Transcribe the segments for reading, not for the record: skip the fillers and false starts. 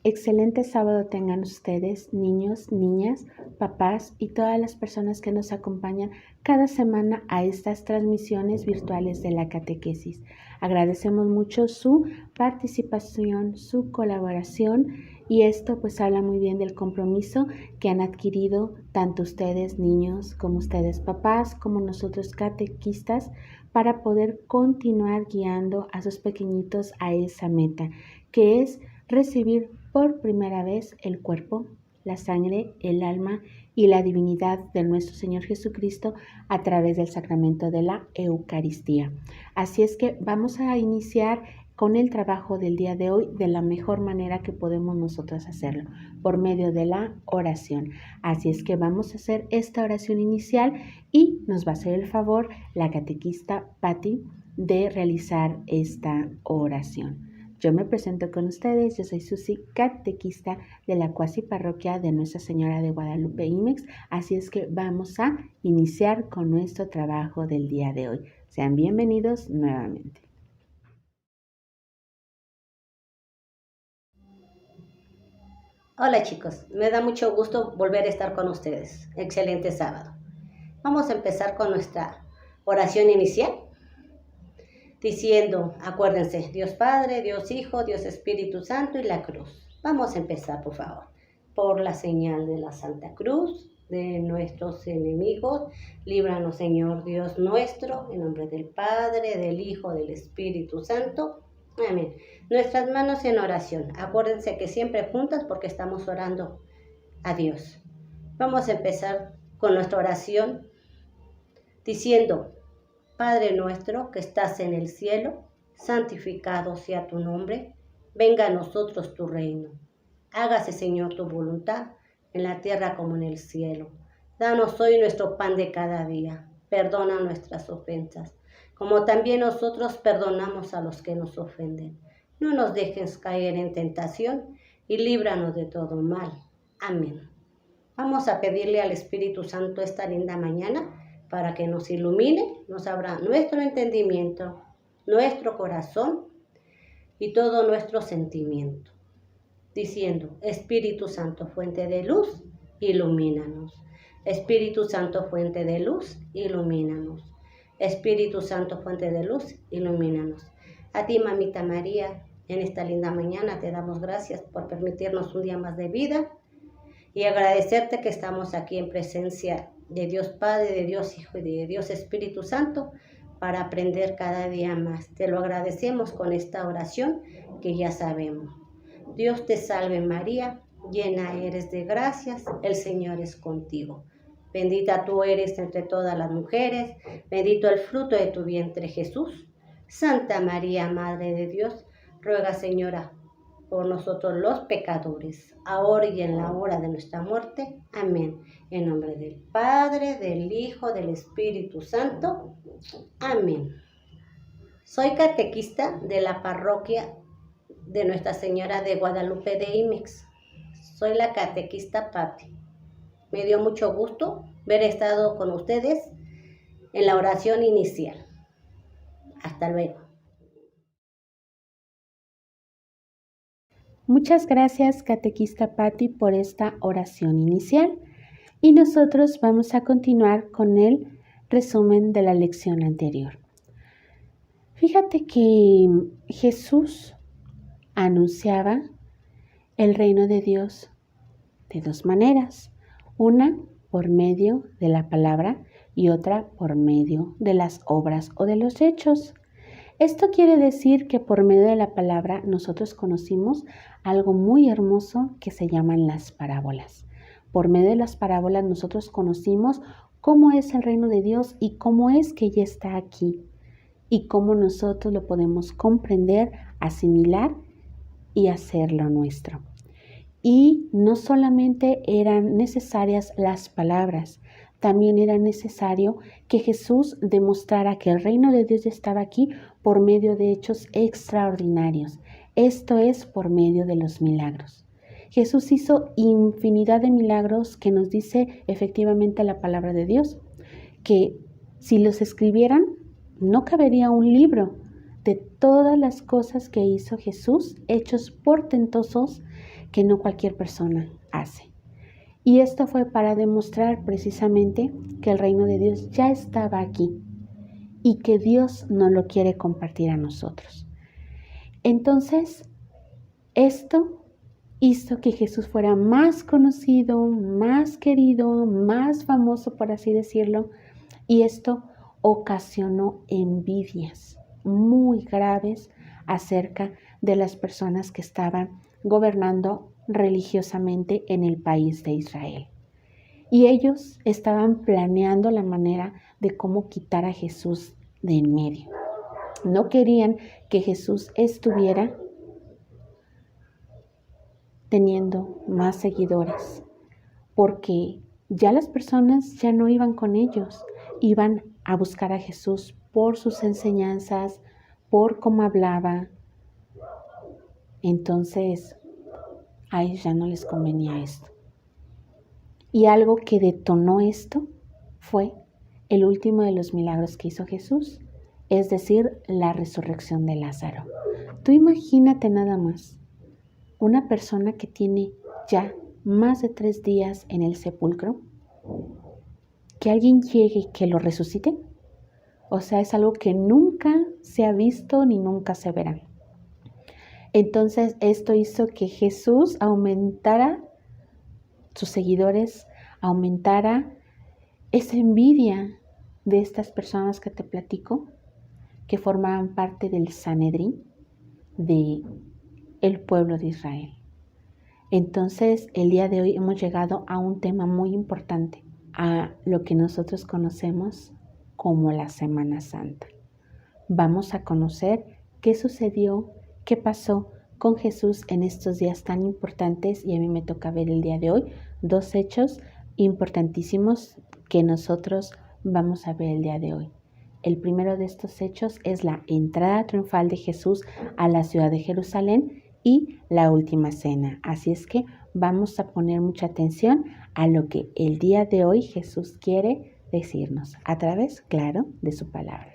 Excelente sábado tengan ustedes, niños, niñas, papás y todas las personas que nos acompañan cada semana a estas transmisiones virtuales de la catequesis. Agradecemos mucho su participación, su colaboración y esto pues habla muy bien del compromiso que han adquirido tanto ustedes niños como ustedes papás, como nosotros catequistas para poder continuar guiando a sus pequeñitos a esa meta, que es recibir por primera vez el cuerpo, la sangre, el alma y la divinidad de nuestro Señor Jesucristo a través del sacramento de la Eucaristía. Así es que vamos a iniciar con el trabajo del día de hoy de la mejor manera que podemos nosotros hacerlo, por medio de la oración. Así es que vamos a hacer esta oración inicial y nos va a hacer el favor la catequista Patti de realizar esta oración. Yo me presento con ustedes, yo soy Susi, catequista de la cuasi parroquia de Nuestra Señora de Guadalupe IMEX, así es que vamos a iniciar con nuestro trabajo del día de hoy. Sean bienvenidos nuevamente. Hola chicos, me da mucho gusto volver a estar con ustedes. Excelente sábado. Vamos a empezar con nuestra oración inicial. Diciendo, acuérdense, Dios Padre, Dios Hijo, Dios Espíritu Santo y la cruz. Vamos a empezar, por favor, por la señal de la Santa Cruz, de nuestros enemigos. Líbranos, Señor Dios nuestro, en nombre del Padre, del Hijo, del Espíritu Santo. Amén. Nuestras manos en oración. Acuérdense que siempre juntas porque estamos orando a Dios. Vamos a empezar con nuestra oración diciendo, Padre nuestro que estás en el cielo, santificado sea tu nombre, venga a nosotros tu reino. Hágase, Señor, tu voluntad, en la tierra como en el cielo. Danos hoy nuestro pan de cada día. Perdona nuestras ofensas, como también nosotros perdonamos a los que nos ofenden. No nos dejes caer en tentación y líbranos de todo mal. Amén. Vamos a pedirle al Espíritu Santo esta linda mañana para que nos ilumine, nos abra nuestro entendimiento, nuestro corazón y todo nuestro sentimiento, diciendo, Espíritu Santo, fuente de luz, ilumínanos. Espíritu Santo, fuente de luz, ilumínanos. Espíritu Santo, fuente de luz, ilumínanos. A ti, Mamita María, en esta linda mañana te damos gracias por permitirnos un día más de vida y agradecerte que estamos aquí en presencia de Dios Padre, de Dios Hijo y de Dios Espíritu Santo para aprender cada día más. Te lo agradecemos con esta oración que ya sabemos. Dios te salve María, llena eres de gracias, el Señor es contigo. Bendita tú eres entre todas las mujeres, bendito el fruto de tu vientre Jesús. Santa María, Madre de Dios, ruega Señora por nosotros los pecadores, ahora y en la hora de nuestra muerte. Amén. En nombre del Padre, del Hijo, del Espíritu Santo. Amén. Soy catequista de la parroquia de Nuestra Señora de Guadalupe de IMEX. Soy la catequista Patti. Me dio mucho gusto haber estado con ustedes en la oración inicial. Hasta luego. Muchas gracias, catequista Patti, por esta oración inicial. Y nosotros vamos a continuar con el resumen de la lección anterior. Fíjate que Jesús anunciaba el reino de Dios de dos maneras. Una por medio de la palabra y otra por medio de las obras o de los hechos. Esto quiere decir que por medio de la palabra nosotros conocimos algo muy hermoso que se llaman las parábolas. Por medio de las parábolas nosotros conocimos cómo es el reino de Dios y cómo es que ya está aquí y cómo nosotros lo podemos comprender, asimilar y hacerlo nuestro. Y no solamente eran necesarias las palabras, también era necesario que Jesús demostrara que el reino de Dios estaba aquí por medio de hechos extraordinarios. Esto es por medio de los milagros. Jesús hizo infinidad de milagros que nos dice efectivamente la palabra de Dios, que si los escribieran no cabería un libro de todas las cosas que hizo Jesús, hechos portentosos que no cualquier persona hace. Y esto fue para demostrar precisamente que el reino de Dios ya estaba aquí y que Dios nos lo quiere compartir a nosotros. Entonces, esto hizo que Jesús fuera más conocido, más querido, más famoso, por así decirlo, y esto ocasionó envidias muy graves acerca de las personas que estaban gobernando religiosamente en el país de Israel. Y ellos estaban planeando la manera de cómo quitar a Jesús de en medio. No querían que Jesús estuviera teniendo más seguidores, porque ya las personas ya no iban con ellos, iban a buscar a Jesús por sus enseñanzas, por cómo hablaba. Entonces, a ellos ya no les convenía esto. Y algo que detonó esto fue el último de los milagros que hizo Jesús, es decir, la resurrección de Lázaro. Tú imagínate nada más, una persona que tiene ya más de 3 días en el sepulcro, que alguien llegue y que lo resucite. O sea, es algo que nunca se ha visto ni nunca se verá. Entonces, esto hizo que Jesús aumentara sus seguidores, aumentara esa envidia de estas personas que te platico, que formaban parte del Sanedrín, de el pueblo de Israel. Entonces, el día de hoy hemos llegado a un tema muy importante, a lo que nosotros conocemos como la Semana Santa. Vamos a conocer qué sucedió, qué pasó con Jesús en estos días tan importantes, y a mí me toca ver el día de hoy 2 hechos importantísimos que nosotros vamos a ver el día de hoy. El primero de estos hechos es la entrada triunfal de Jesús a la ciudad de Jerusalén y la última cena. Así es que vamos a poner mucha atención a lo que el día de hoy Jesús quiere decirnos a través, claro, de su palabra.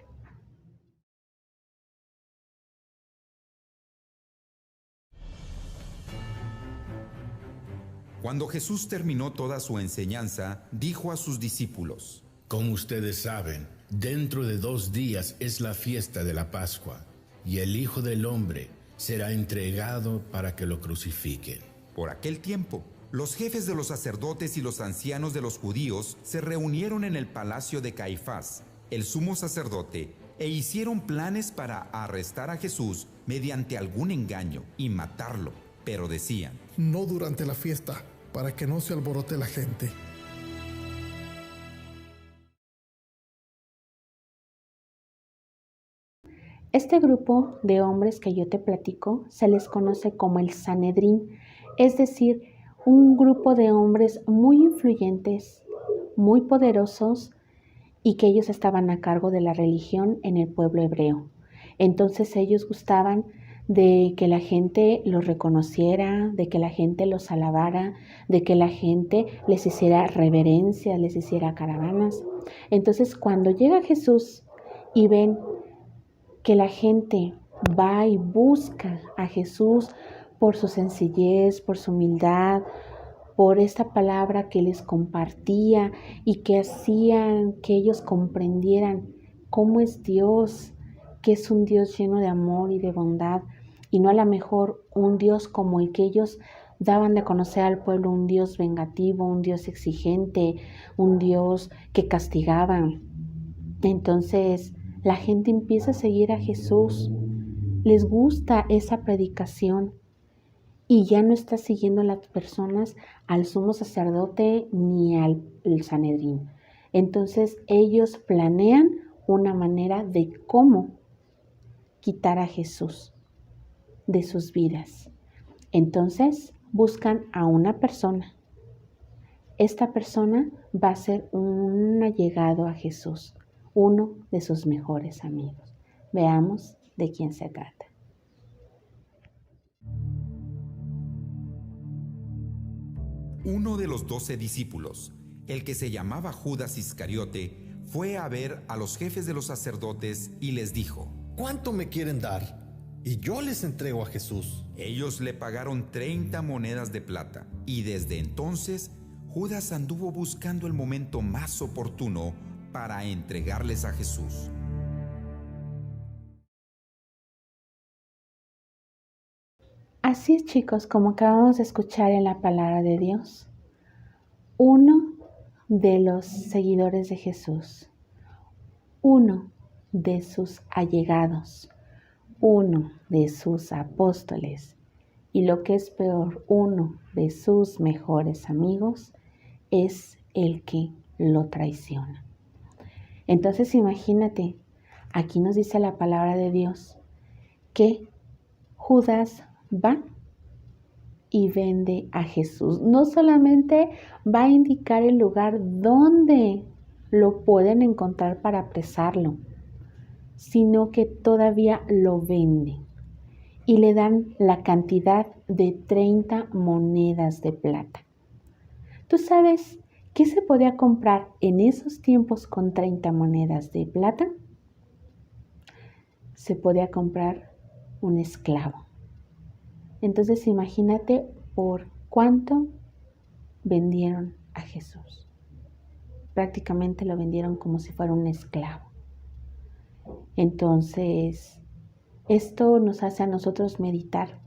Cuando Jesús terminó toda su enseñanza, dijo a sus discípulos: Como ustedes saben, dentro de 2 días es la fiesta de la Pascua, y el Hijo del Hombre será entregado para que lo crucifiquen. Por aquel tiempo, los jefes de los sacerdotes y los ancianos de los judíos se reunieron en el palacio de Caifás, el sumo sacerdote, e hicieron planes para arrestar a Jesús mediante algún engaño y matarlo. Pero decían: no durante la fiesta, para que no se alborote la gente. Este grupo de hombres que yo te platico se les conoce como el Sanedrín, es decir, un grupo de hombres muy influyentes, muy poderosos, y que ellos estaban a cargo de la religión en el pueblo hebreo. Entonces ellos gustaban de que la gente los reconociera, de que la gente los alabara, de que la gente les hiciera reverencia, les hiciera caravanas. Entonces, cuando llega Jesús y ven que la gente va y busca a Jesús por su sencillez, por su humildad, por esta palabra que les compartía y que hacían que ellos comprendieran cómo es Dios, que es un Dios lleno de amor y de bondad, y no a lo mejor un Dios como el que ellos daban de conocer al pueblo, un Dios vengativo, un Dios exigente, un Dios que castigaba. Entonces la gente empieza a seguir a Jesús, les gusta esa predicación, y ya no está siguiendo a las personas al sumo sacerdote ni al Sanedrín. Entonces ellos planean una manera de cómo quitar a Jesús de sus vidas. Entonces buscan a una persona. Esta persona va a ser un allegado a Jesús, uno de sus mejores amigos. Veamos de quién se trata. Uno de los 12 discípulos, el que se llamaba Judas Iscariote, fue a ver a los jefes de los sacerdotes y les dijo: ¿Cuánto me quieren dar? Y yo les entrego a Jesús. Ellos le pagaron 30 monedas de plata, y desde entonces Judas anduvo buscando el momento más oportuno para entregarles a Jesús. Así es, chicos, como acabamos de escuchar en la palabra de Dios, uno de los seguidores de Jesús, uno de sus allegados, uno de sus apóstoles y, lo que es peor, uno de sus mejores amigos es el que lo traiciona. Entonces imagínate, aquí nos dice la palabra de Dios que Judas va y vende a Jesús. No solamente va a indicar el lugar donde lo pueden encontrar para apresarlo, sino que todavía lo vende y le dan la cantidad de 30 monedas de plata. ¿Tú sabes qué se podía comprar en esos tiempos con 30 monedas de plata? Se podía comprar un esclavo. Entonces imagínate por cuánto vendieron a Jesús. Prácticamente lo vendieron como si fuera un esclavo. Entonces, esto nos hace a nosotros meditar.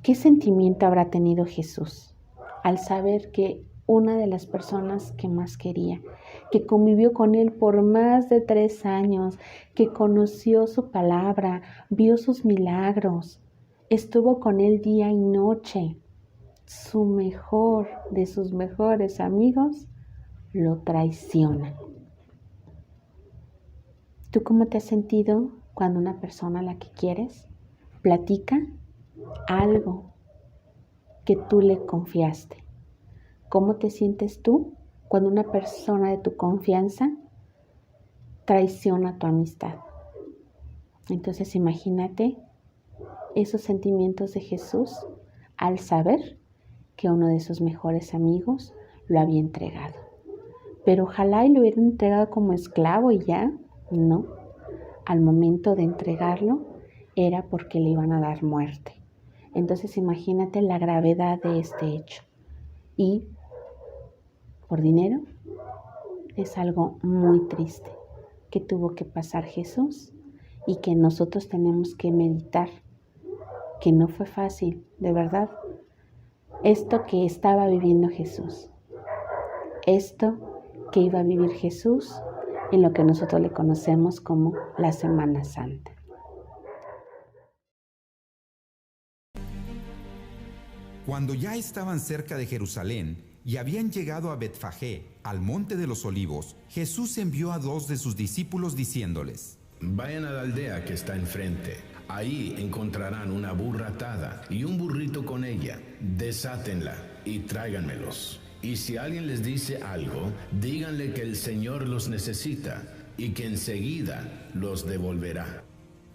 ¿Qué sentimiento habrá tenido Jesús al saber que una de las personas que más quería, que convivió con él por más de 3 años, que conoció su palabra, vio sus milagros, estuvo con él día y noche, su mejor de sus mejores amigos, lo traiciona? ¿Tú cómo te has sentido cuando una persona a la que quieres platica algo que tú le confiaste? ¿Cómo te sientes tú cuando una persona de tu confianza traiciona tu amistad? Entonces imagínate esos sentimientos de Jesús al saber que uno de sus mejores amigos lo había entregado. Pero ojalá y lo hubieran entregado como esclavo y ya. No, al momento de entregarlo era porque le iban a dar muerte. Entonces imagínate la gravedad de este hecho. Y por dinero es algo muy triste que tuvo que pasar Jesús y que nosotros tenemos que meditar, que no fue fácil, de verdad. Esto que estaba viviendo Jesús, esto que iba a vivir Jesús en lo que nosotros le conocemos como la Semana Santa. Cuando ya estaban cerca de Jerusalén y habían llegado a Betfagé, al monte de los Olivos, Jesús envió a 2 de sus discípulos diciéndoles: Vayan a la aldea que está enfrente. Ahí encontrarán una burra atada y un burrito con ella. Desátenla y tráiganmelos. Y si alguien les dice algo, díganle que el Señor los necesita y que enseguida los devolverá.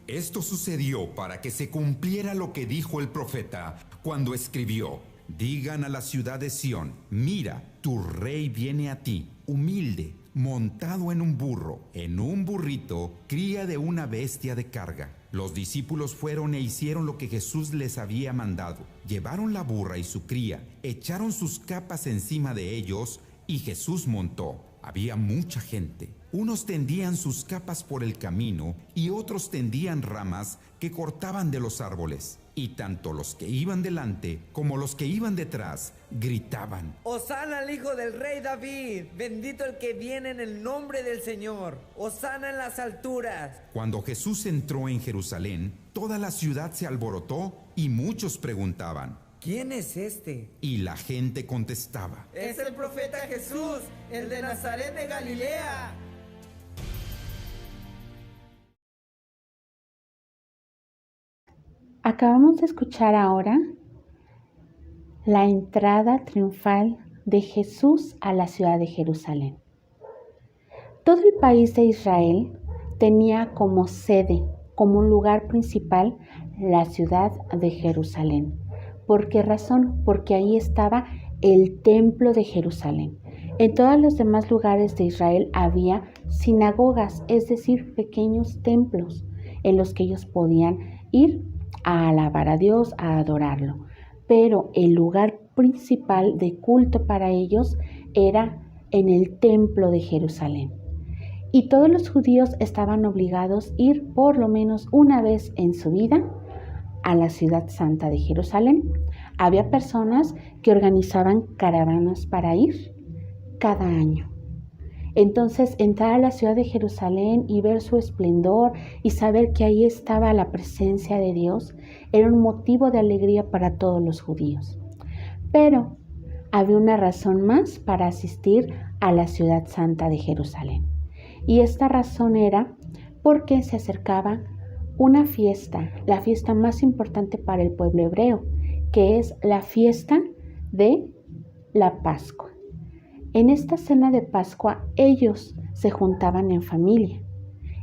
Esto sucedió para que se cumpliera lo que dijo el profeta cuando escribió: Digan a la ciudad de Sión, mira, tu rey viene a ti, humilde, montado en un burro, en un burrito, cría de una bestia de carga. Los discípulos fueron e hicieron lo que Jesús les había mandado. Llevaron la burra y su cría, echaron sus capas encima de ellos y Jesús montó. Había mucha gente. Unos tendían sus capas por el camino y otros tendían ramas que cortaban de los árboles. Y tanto los que iban delante como los que iban detrás gritaban: ¡Hosana al Hijo del Rey David! ¡Bendito el que viene en el nombre del Señor! ¡Hosana en las alturas! Cuando Jesús entró en Jerusalén, toda la ciudad se alborotó y muchos preguntaban: ¿Quién es este? Y la gente contestaba: ¡Es el profeta Jesús, el de Nazaret de Galilea! Acabamos de escuchar ahora la entrada triunfal de Jesús a la ciudad de Jerusalén. Todo el país de Israel tenía como sede, como un lugar principal, la ciudad de Jerusalén. ¿Por qué razón? Porque ahí estaba el templo de Jerusalén. En todos los demás lugares de Israel había sinagogas, es decir, pequeños templos en los que ellos podían ir a alabar a Dios, a adorarlo. Pero el lugar principal de culto para ellos era en el templo de Jerusalén. Y todos los judíos estaban obligados a ir por lo menos una vez en su vida a la ciudad santa de Jerusalén. Había personas que organizaban caravanas para ir cada año. Entonces, entrar a la ciudad de Jerusalén y ver su esplendor y saber que ahí estaba la presencia de Dios era un motivo de alegría para todos los judíos. Pero había una razón más para asistir a la ciudad santa de Jerusalén. Y esta razón era porque se acercaba una fiesta, la fiesta más importante para el pueblo hebreo, que es la fiesta de la Pascua. En esta cena de Pascua ellos se juntaban en familia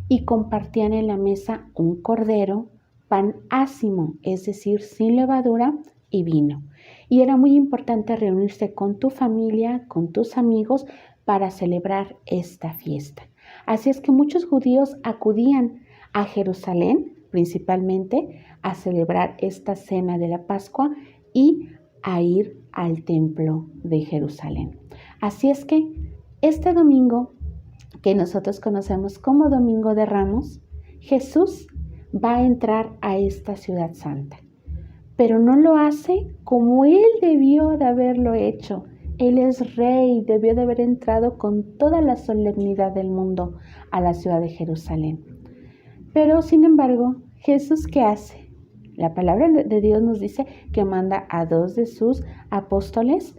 y compartían en la mesa un cordero, pan ácimo, es decir, sin levadura y vino. Y era muy importante reunirse con tu familia, con tus amigos para celebrar esta fiesta. Así es que muchos judíos acudían a Jerusalén, principalmente, a celebrar esta cena de la Pascua y a ir al templo de Jerusalén. Así es que este domingo, que nosotros conocemos como Domingo de Ramos, Jesús va a entrar a esta ciudad santa. Pero no lo hace como Él debió de haberlo hecho. Él es rey, debió de haber entrado con toda la solemnidad del mundo a la ciudad de Jerusalén. Pero, sin embargo, ¿Jesús qué hace? La palabra de Dios nos dice que manda a 2 de sus apóstoles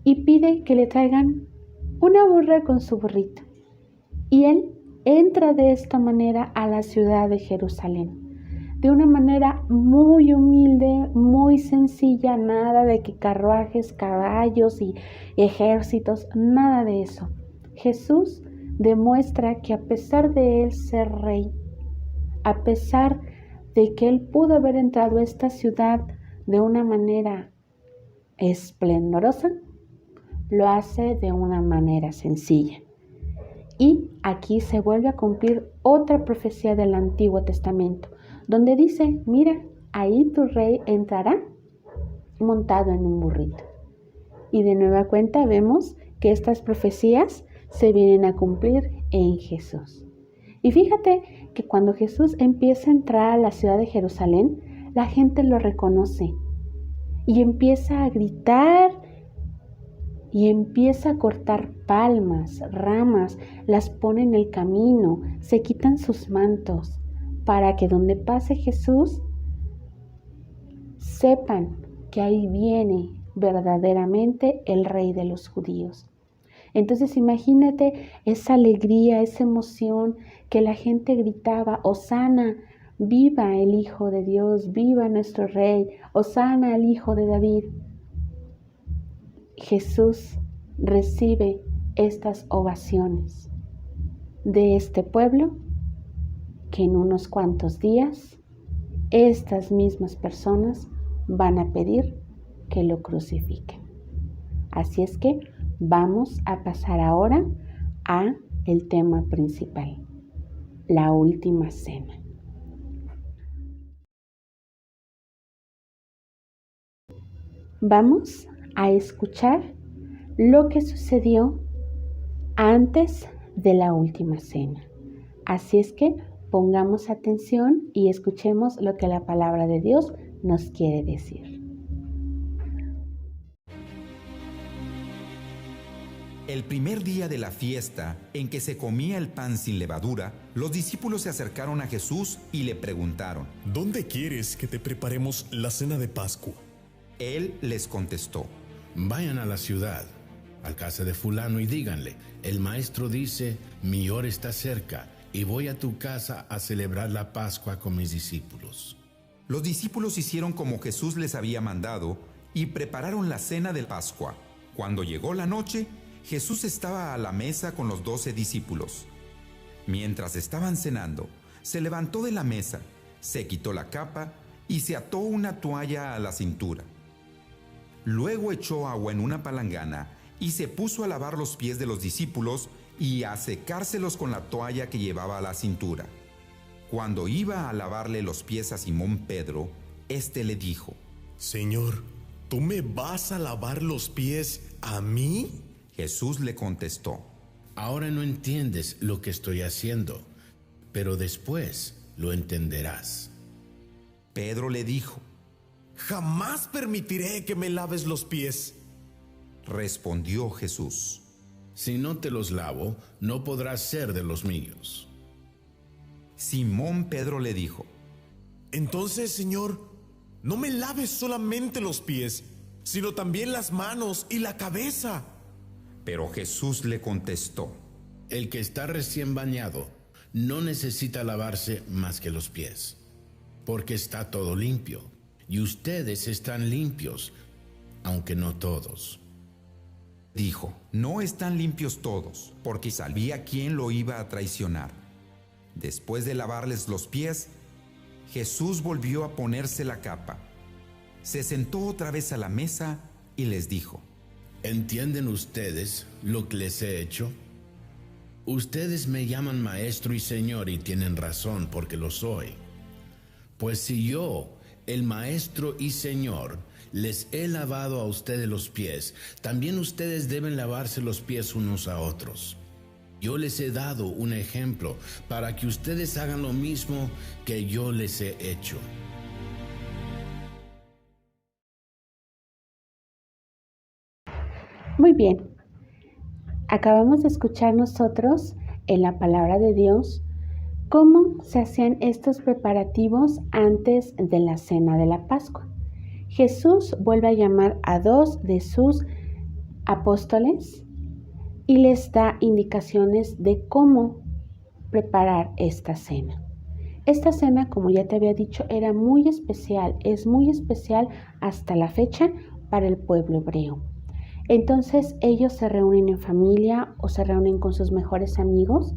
y pide que le traigan una burra con su burrito. Y Él entra de esta manera a la ciudad de Jerusalén. De una manera muy humilde, muy sencilla, nada de que carruajes, caballos y ejércitos, nada de eso. Jesús demuestra que a pesar de Él ser rey, a pesar de que Él pudo haber entrado a esta ciudad de una manera esplendorosa, lo hace de una manera sencilla. Y aquí se vuelve a cumplir otra profecía del Antiguo Testamento, donde dice, mira, ahí tu rey entrará montado en un burrito. Y de nueva cuenta vemos que estas profecías se vienen a cumplir en Jesús. Y fíjate que cuando Jesús empieza a entrar a la ciudad de Jerusalén, la gente lo reconoce y empieza a gritar y empieza a cortar palmas, ramas, las pone en el camino, se quitan sus mantos, para que donde pase Jesús, sepan que ahí viene verdaderamente el Rey de los judíos. Entonces imagínate esa alegría, esa emoción que la gente gritaba, Hosana, viva el Hijo de Dios, viva nuestro Rey, Hosana al Hijo de David. Jesús recibe estas ovaciones de este pueblo que en unos cuantos días estas mismas personas van a pedir que lo crucifiquen. Así es que vamos a pasar ahora a el tema principal, la última cena. Vamos a escuchar lo que sucedió antes de la última cena. Así es que pongamos atención y escuchemos lo que la palabra de Dios nos quiere decir. El primer día de la fiesta, en que se comía el pan sin levadura, los discípulos se acercaron a Jesús y le preguntaron, ¿dónde quieres que te preparemos la cena de Pascua? Él les contestó, vayan a la ciudad, a casa de fulano y díganle, el maestro dice, mi hora está cerca y voy a tu casa a celebrar la Pascua con mis discípulos. Los discípulos hicieron como Jesús les había mandado y prepararon la cena de Pascua. Cuando llegó la noche, Jesús estaba a la mesa con los 12 discípulos. Mientras estaban cenando, se levantó de la mesa, se quitó la capa y se ató una toalla a la cintura. Luego echó agua en una palangana y se puso a lavar los pies de los discípulos y a secárselos con la toalla que llevaba a la cintura. Cuando iba a lavarle los pies a Simón Pedro, Este le dijo: Señor, ¿tú me vas a lavar los pies a mí? Jesús le contestó: Ahora no entiendes lo que estoy haciendo, pero después lo entenderás. Pedro le dijo: Jamás permitiré que me laves los pies. Respondió Jesús: Si no te los lavo, no podrás ser de los míos. Simón Pedro le dijo: Entonces, Señor, no me laves solamente los pies, sino también las manos y la cabeza. Pero Jesús le contestó: El que está recién bañado no necesita lavarse más que los pies, porque está todo limpio, y ustedes están limpios, aunque no todos. Dijo: No están limpios todos, porque sabía quién lo iba a traicionar. Después de lavarles los pies, Jesús volvió a ponerse la capa. Se sentó otra vez a la mesa y les dijo: ¿Entienden ustedes lo que les he hecho? Ustedes me llaman maestro y señor y tienen razón porque lo soy. Pues si yo, el maestro y señor, les he lavado a ustedes los pies, también ustedes deben lavarse los pies unos a otros. Yo les he dado un ejemplo para que ustedes hagan lo mismo que yo les he hecho. Muy bien. Acabamos de escuchar nosotros en la palabra de Dios cómo se hacían estos preparativos antes de la cena de la Pascua. Jesús vuelve a llamar a 2 de sus apóstoles y les da indicaciones de cómo preparar esta cena. Esta cena, como ya te había dicho, era muy especial, es muy especial hasta la fecha para el pueblo hebreo. Entonces ellos se reúnen en familia o se reúnen con sus mejores amigos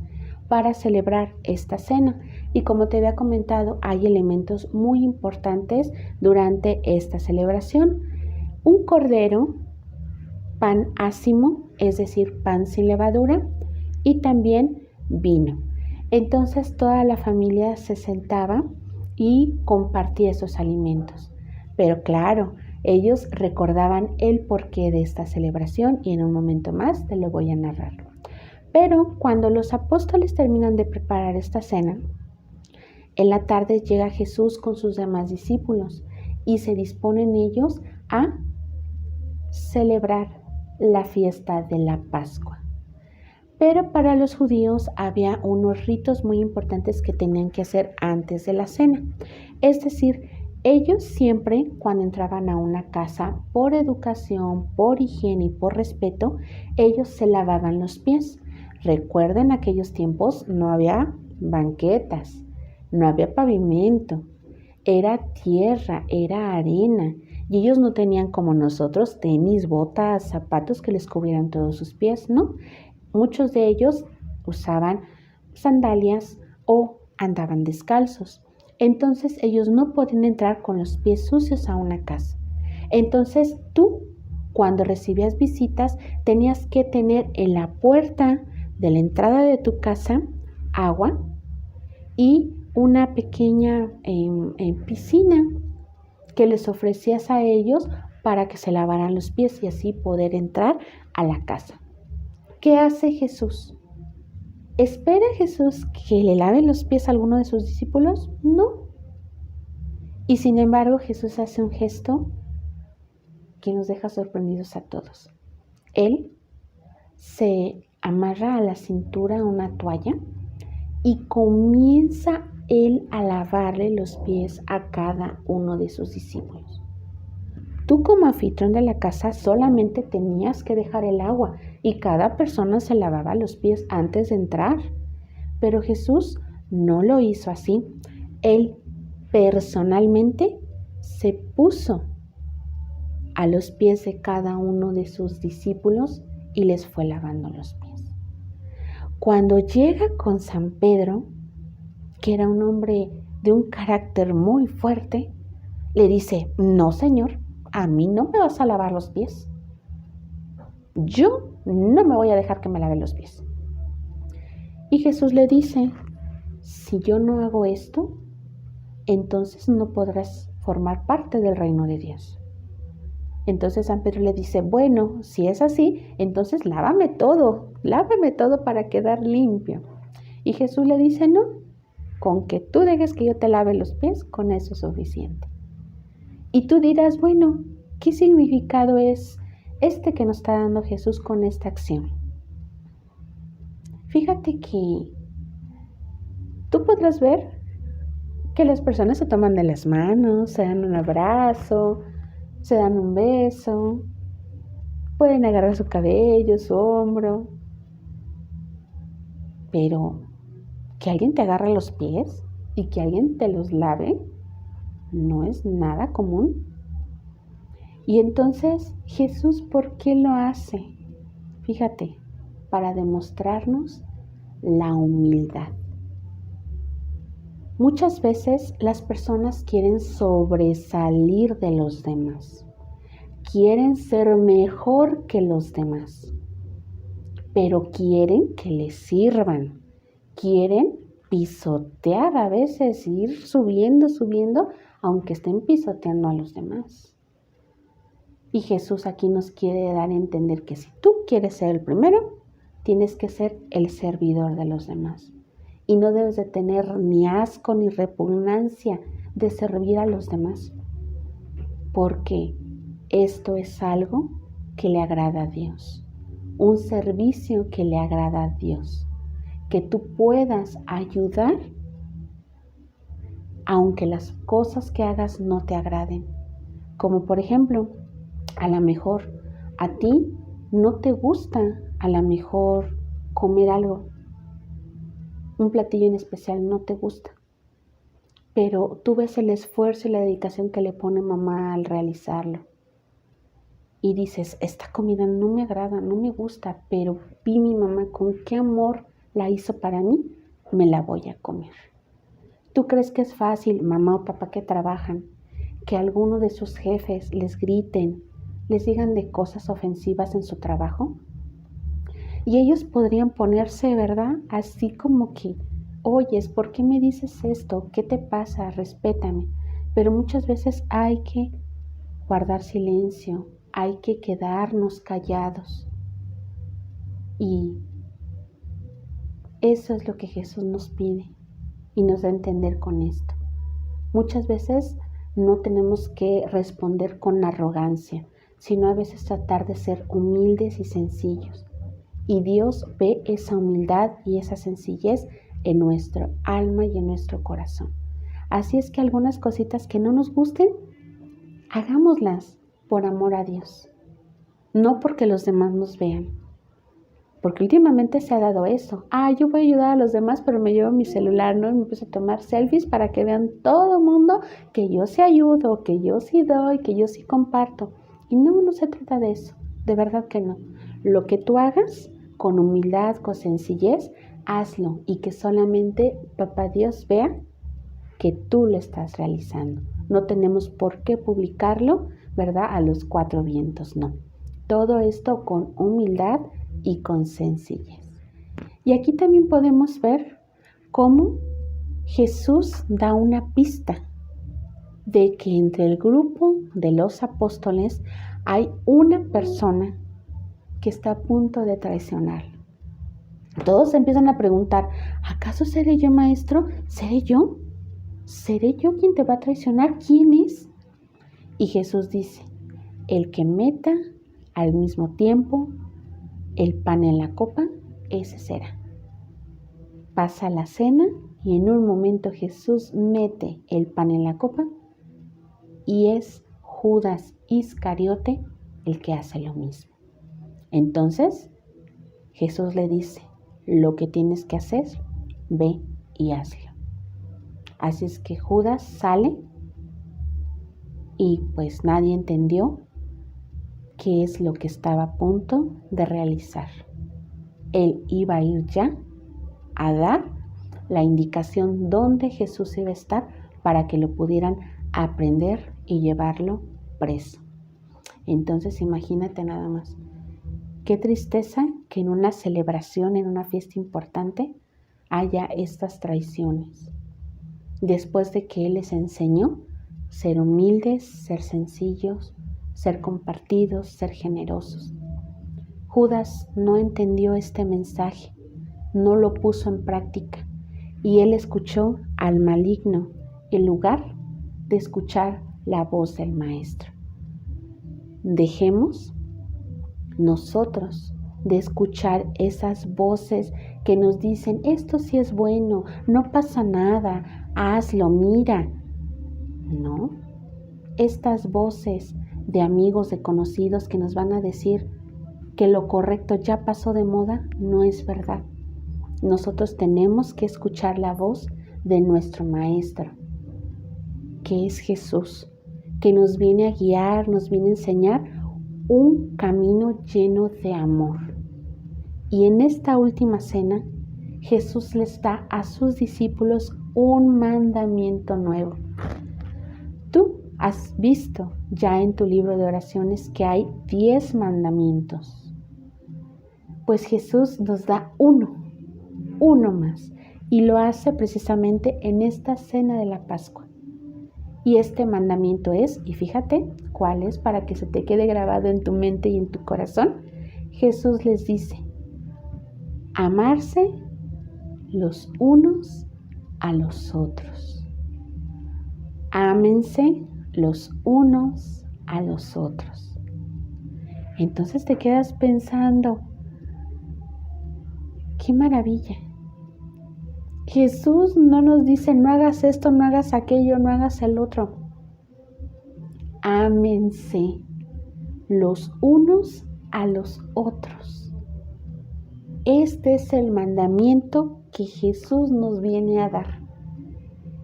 para celebrar esta cena. Y como te había comentado, hay elementos muy importantes durante esta celebración. Un cordero, pan ácimo, es decir, pan sin levadura, y también vino. Entonces toda la familia se sentaba y compartía esos alimentos. Pero claro, ellos recordaban el porqué de esta celebración y en un momento más te lo voy a narrar. Pero cuando los apóstoles terminan de preparar esta cena, en la tarde llega Jesús con sus demás discípulos y se disponen ellos a celebrar la fiesta de la Pascua. Pero para los judíos había unos ritos muy importantes que tenían que hacer antes de la cena. Es decir, ellos siempre cuando entraban a una casa, por educación, por higiene y por respeto, ellos se lavaban los pies. Recuerden, aquellos tiempos no había banquetas, no había pavimento, era tierra, era arena. Y ellos no tenían como nosotros tenis, botas, zapatos que les cubrieran todos sus pies, ¿no? Muchos de ellos usaban sandalias o andaban descalzos. Entonces ellos no podían entrar con los pies sucios a una casa. Entonces tú, cuando recibías visitas, tenías que tener en la puerta de la entrada de tu casa agua y una pequeña piscina que les ofrecías a ellos para que se lavaran los pies y así poder entrar a la casa. ¿Qué hace Jesús? ¿Espera Jesús que le lave los pies a alguno de sus discípulos? No. Y sin embargo, Jesús hace un gesto que nos deja sorprendidos a todos. Él se amarra a la cintura una toalla y comienza él a lavarle los pies a cada uno de sus discípulos. Tú como anfitrión de la casa solamente tenías que dejar el agua y cada persona se lavaba los pies antes de entrar. Pero Jesús no lo hizo así. Él personalmente se puso a los pies de cada uno de sus discípulos y les fue lavando los pies. Cuando llega con San Pedro, que era un hombre de un carácter muy fuerte, le dice: no, Señor, a mí no me vas a lavar los pies. Yo no me voy a dejar que me lave los pies. Y Jesús le dice: si yo no hago esto, entonces no podrás formar parte del reino de Dios. Entonces San Pedro le dice, bueno, si es así, entonces lávame todo para quedar limpio. Y Jesús le dice, no, con que tú dejes que yo te lave los pies, con eso es suficiente. Y tú dirás, bueno, ¿qué significado es este que nos está dando Jesús con esta acción? Fíjate que tú podrás ver que las personas se toman de las manos, se dan un abrazo, se dan un beso, pueden agarrar su cabello, su hombro, pero que alguien te agarre los pies y que alguien te los lave no es nada común. Y entonces, Jesús, ¿por qué lo hace? Fíjate, para demostrarnos la humildad. Muchas veces las personas quieren sobresalir de los demás, quieren ser mejor que los demás, pero quieren que les sirvan, quieren pisotear a veces, ir subiendo, aunque estén pisoteando a los demás. Y Jesús aquí nos quiere dar a entender que si tú quieres ser el primero, tienes que ser el servidor de los demás. Y no debes de tener ni asco ni repugnancia de servir a los demás. Porque esto es algo que le agrada a Dios. Un servicio que le agrada a Dios. Que tú puedas ayudar aunque las cosas que hagas no te agraden. Como por ejemplo, a lo mejor a ti no te gusta a lo mejor comer algo. Un platillo en especial no te gusta, pero tú ves el esfuerzo y la dedicación que le pone mamá al realizarlo. Y dices, esta comida no me agrada, no me gusta, pero vi mi mamá con qué amor la hizo para mí, me la voy a comer. ¿Tú crees que es fácil, mamá o papá que trabajan, que alguno de sus jefes les griten, les digan de cosas ofensivas en su trabajo? Y ellos podrían ponerse, ¿verdad? Así como que, oyes, ¿por qué me dices esto? ¿Qué te pasa? Respétame. Pero muchas veces hay que guardar silencio, hay que quedarnos callados. Y eso es lo que Jesús nos pide y nos da a entender con esto. Muchas veces no tenemos que responder con arrogancia, sino a veces tratar de ser humildes y sencillos. Y Dios ve esa humildad y esa sencillez en nuestro alma y en nuestro corazón. Así es que algunas cositas que no nos gusten, hagámoslas por amor a Dios. No porque los demás nos vean. Porque últimamente se ha dado eso. Yo voy a ayudar a los demás, pero me llevo mi celular, ¿no? Y me empiezo a tomar selfies para que vean todo el mundo que yo sí ayudo, que yo sí doy, que yo sí comparto. Y no se trata de eso. De verdad que no. Lo que tú hagas, con humildad, con sencillez, hazlo y que solamente Papá Dios vea que tú lo estás realizando. No tenemos por qué publicarlo, ¿verdad? A los cuatro vientos, no. Todo esto con humildad y con sencillez. Y aquí también podemos ver cómo Jesús da una pista de que entre el grupo de los apóstoles hay una persona que está a punto de traicionar. Todos empiezan a preguntar, ¿acaso seré yo, maestro? ¿Seré yo? ¿Seré yo quien te va a traicionar? ¿Quién es? Y Jesús dice, el que meta al mismo tiempo el pan en la copa, ese será. Pasa la cena y en un momento Jesús mete el pan en la copa y es Judas Iscariote el que hace lo mismo. Entonces, Jesús le dice, lo que tienes que hacer, ve y hazlo. Así es que Judas sale y pues nadie entendió qué es lo que estaba a punto de realizar. Él iba a ir ya a dar la indicación dónde Jesús iba a estar para que lo pudieran aprender y llevarlo preso. Entonces imagínate nada más. Qué tristeza que en una celebración, en una fiesta importante, haya estas traiciones. Después de que Él les enseñó ser humildes, ser sencillos, ser compartidos, ser generosos. Judas no entendió este mensaje, no lo puso en práctica y él escuchó al maligno en lugar de escuchar la voz del Maestro. Dejemos nosotros de escuchar esas voces que nos dicen, esto sí es bueno, no pasa nada, hazlo, mira. No, estas voces de amigos, de conocidos que nos van a decir que lo correcto ya pasó de moda, no es verdad. Nosotros tenemos que escuchar la voz de nuestro Maestro, que es Jesús, que nos viene a guiar, nos viene a enseñar un camino lleno de amor. Y en esta última cena, Jesús les da a sus discípulos un mandamiento nuevo. Tú has visto ya en tu libro de oraciones que hay 10 mandamientos. Pues Jesús nos da uno más, y lo hace precisamente en esta cena de la Pascua. Y este mandamiento es, y fíjate cuál es para que se te quede grabado en tu mente y en tu corazón. Jesús les dice, amarse los unos a los otros. Ámense los unos a los otros. Entonces te quedas pensando, ¡qué maravilla! Jesús no nos dice, no hagas esto, no hagas aquello, no hagas el otro. Ámense los unos a los otros. Este es el mandamiento que Jesús nos viene a dar.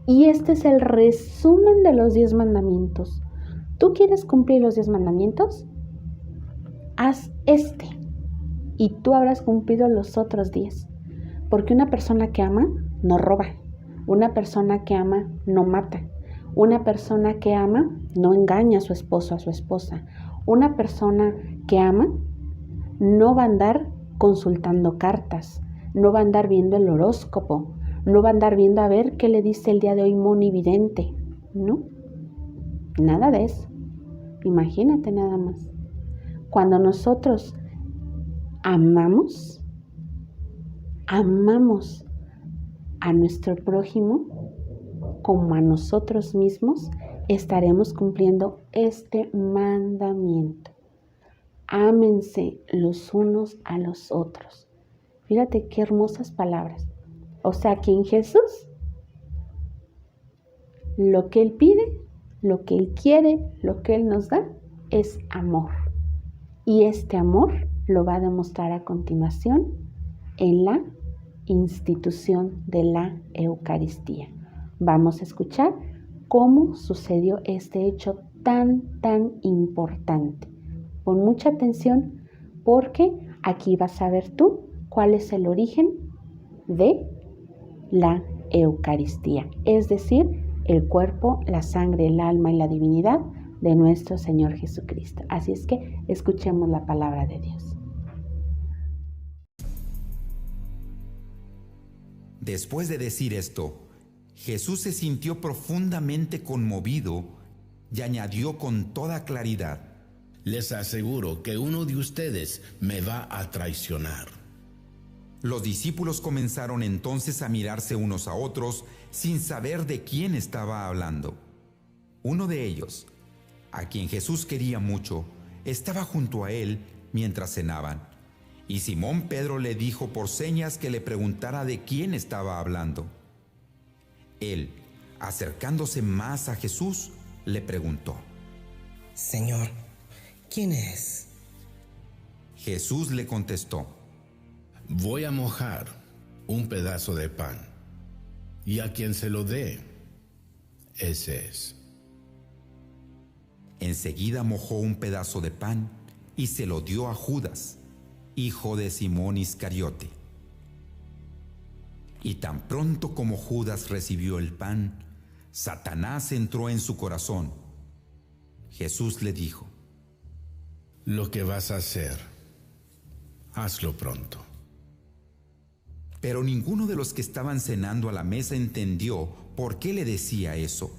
Y este es el resumen de los 10 mandamientos. ¿Tú quieres cumplir los 10 mandamientos? Haz este y tú habrás cumplido los otros 10. Porque una persona que ama no roba. Una persona que ama no mata. Una persona que ama no engaña a su esposo o a su esposa. Una persona que ama no va a andar consultando cartas, no va a andar viendo el horóscopo, no va a andar viendo a ver qué le dice el día de hoy monividente. No, nada de eso. Imagínate nada más. Cuando nosotros amamos a nuestro prójimo como a nosotros mismos, estaremos cumpliendo este mandamiento. Ámense los unos a los otros. Fíjate qué hermosas palabras. O sea que en Jesús, lo que Él pide, lo que Él quiere, lo que Él nos da, es amor. Y este amor lo va a demostrar a continuación en la institución de la Eucaristía. Vamos a escuchar cómo sucedió este hecho tan importante. Pon mucha atención porque aquí vas a ver tú cuál es el origen de la Eucaristía, es decir, el cuerpo, la sangre, el alma y la divinidad de nuestro Señor Jesucristo. Así es que escuchemos la palabra de Dios. Después de decir esto, Jesús se sintió profundamente conmovido y añadió con toda claridad: les aseguro que uno de ustedes me va a traicionar. Los discípulos comenzaron entonces a mirarse unos a otros sin saber de quién estaba hablando. Uno de ellos, a quien Jesús quería mucho, estaba junto a él mientras cenaban, y Simón Pedro le dijo por señas que le preguntara de quién estaba hablando. Él, acercándose más a Jesús, le preguntó: Señor, ¿quién es? Jesús le contestó: voy a mojar un pedazo de pan, y a quien se lo dé, ese es. Enseguida mojó un pedazo de pan y se lo dio a Judas, hijo de Simón Iscariote. Y tan pronto como Judas recibió el pan, Satanás entró en su corazón. Jesús le dijo: lo que vas a hacer, hazlo pronto. Pero ninguno de los que estaban cenando a la mesa entendió por qué le decía eso.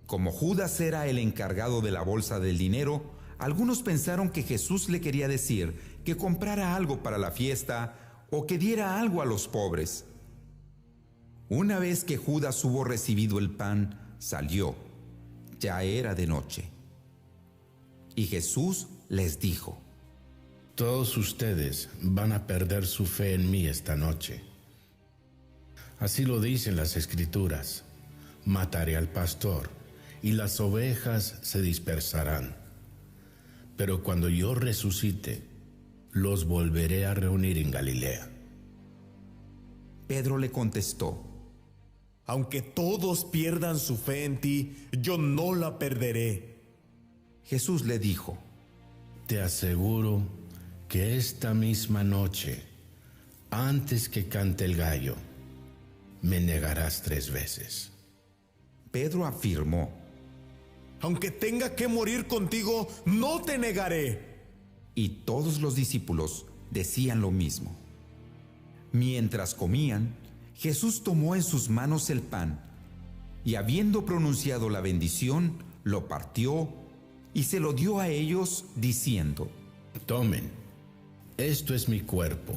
Como Judas era el encargado de la bolsa del dinero, algunos pensaron que Jesús le quería decir que comprara algo para la fiesta o que diera algo a los pobres. Una vez que Judas hubo recibido el pan, salió. Ya era de noche. Y Jesús les dijo: Todos ustedes van a perder su fe en mí esta noche. Así lo dicen las Escrituras: mataré al pastor y las ovejas se dispersarán. Pero cuando yo resucite, los volveré a reunir en Galilea. Pedro le contestó: Aunque todos pierdan su fe en ti, yo no la perderé. Jesús le dijo: Te aseguro que esta misma noche, antes que cante el gallo, me negarás 3 veces. Pedro afirmó: Aunque tenga que morir contigo, no te negaré. Y todos los discípulos decían lo mismo. Mientras comían, Jesús tomó en sus manos el pan y, habiendo pronunciado la bendición, lo partió y se lo dio a ellos, diciendo: Tomen, esto es mi cuerpo.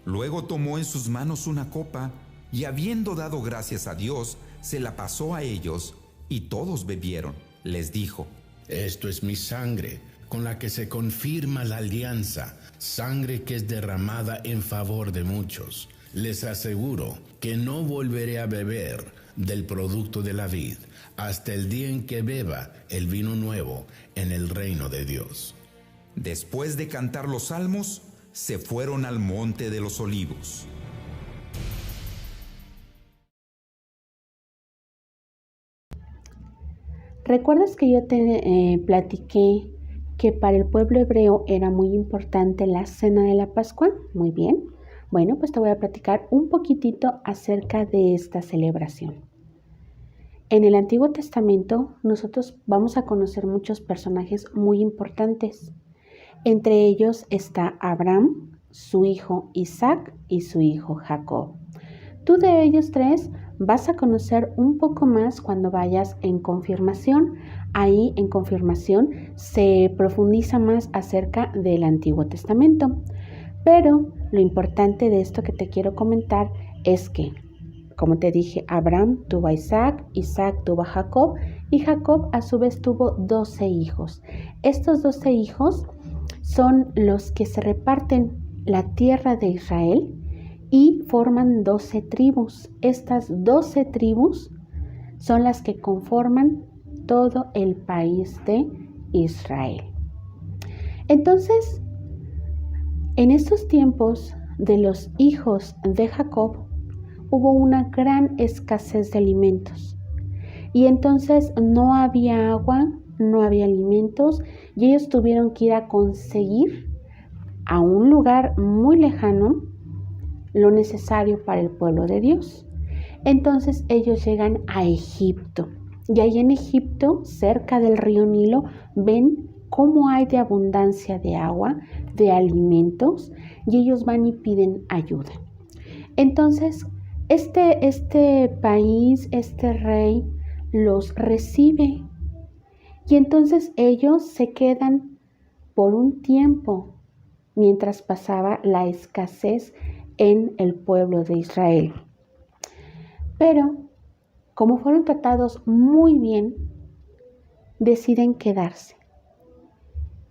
Luego tomó en sus manos una copa y, habiendo dado gracias a Dios, se la pasó a ellos y todos bebieron. Les dijo: Esto es mi sangre, con la que se confirma la alianza, sangre que es derramada en favor de muchos. Les aseguro que no volveré a beber del producto de la vid hasta el día en que beba el vino nuevo en el reino de Dios. Después de cantar los salmos, se fueron al monte de los olivos. ¿Recuerdas que yo te platiqué que para el pueblo hebreo era muy importante la cena de la Pascua? Muy bien. Bueno, pues te voy a platicar un poquitito acerca de esta celebración. En el Antiguo Testamento nosotros vamos a conocer muchos personajes muy importantes. Entre ellos está Abraham, su hijo Isaac y su hijo Jacob. Tú de ellos 3 vas a conocer un poco más cuando vayas en confirmación. Ahí en confirmación se profundiza más acerca del Antiguo Testamento. Pero lo importante de esto que te quiero comentar es que, como te dije, Abraham tuvo a Isaac, Isaac tuvo a Jacob y Jacob a su vez tuvo 12 hijos. Estos 12 hijos son los que se reparten la tierra de Israel y forman 12 tribus. Estas 12 tribus son las que conforman todo el país de Israel. Entonces, en estos tiempos de los hijos de Jacob, hubo una gran escasez de alimentos. Y entonces no había agua, no había alimentos, y ellos tuvieron que ir a conseguir a un lugar muy lejano lo necesario para el pueblo de Dios. Entonces ellos llegan a Egipto. Y ahí en Egipto, cerca del río Nilo, ven cómo hay de abundancia de agua, de alimentos, y ellos van y piden ayuda. Entonces, este país, este rey, los recibe. Y entonces ellos se quedan por un tiempo, mientras pasaba la escasez en el pueblo de Israel. Pero, como fueron tratados muy bien, deciden quedarse.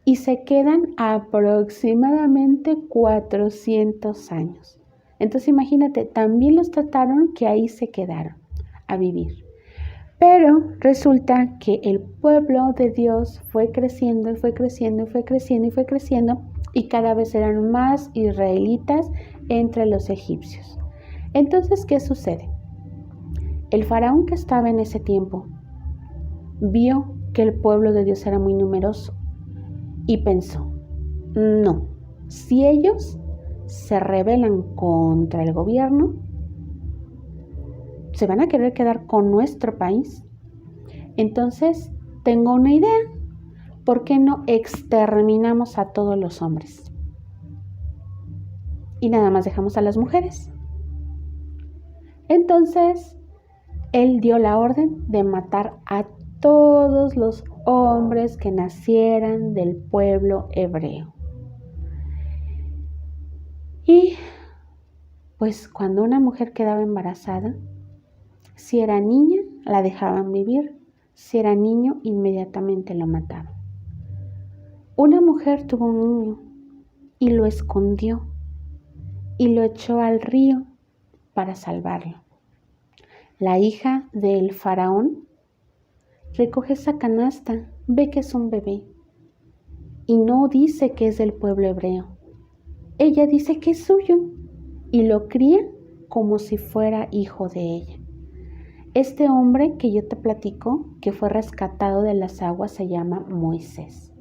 Y se quedan aproximadamente 400 años. Entonces imagínate, también los trataron que ahí se quedaron a vivir. Pero resulta que el pueblo de Dios fue creciendo y fue creciendo y fue creciendo y fue creciendo, y cada vez eran más israelitas entre los egipcios. Entonces, ¿qué sucede? El faraón que estaba en ese tiempo vio que el pueblo de Dios era muy numeroso y pensó: no, si ellos se rebelan contra el gobierno, se van a querer quedar con nuestro país. Entonces, tengo una idea. ¿Por qué no exterminamos a todos los hombres? Y nada más dejamos a las mujeres. Entonces, él dio la orden de matar a todos los hombres que nacieran del pueblo hebreo. Y pues cuando una mujer quedaba embarazada, si era niña, la dejaban vivir. Si era niño, inmediatamente lo mataban. Una mujer tuvo un niño y lo escondió y lo echó al río para salvarlo. La hija del faraón recoge esa canasta, ve que es un bebé y no dice que es del pueblo hebreo. Ella dice que es suyo y lo cría como si fuera hijo de ella. Este hombre que yo te platico, que fue rescatado de las aguas, se llama Moisés.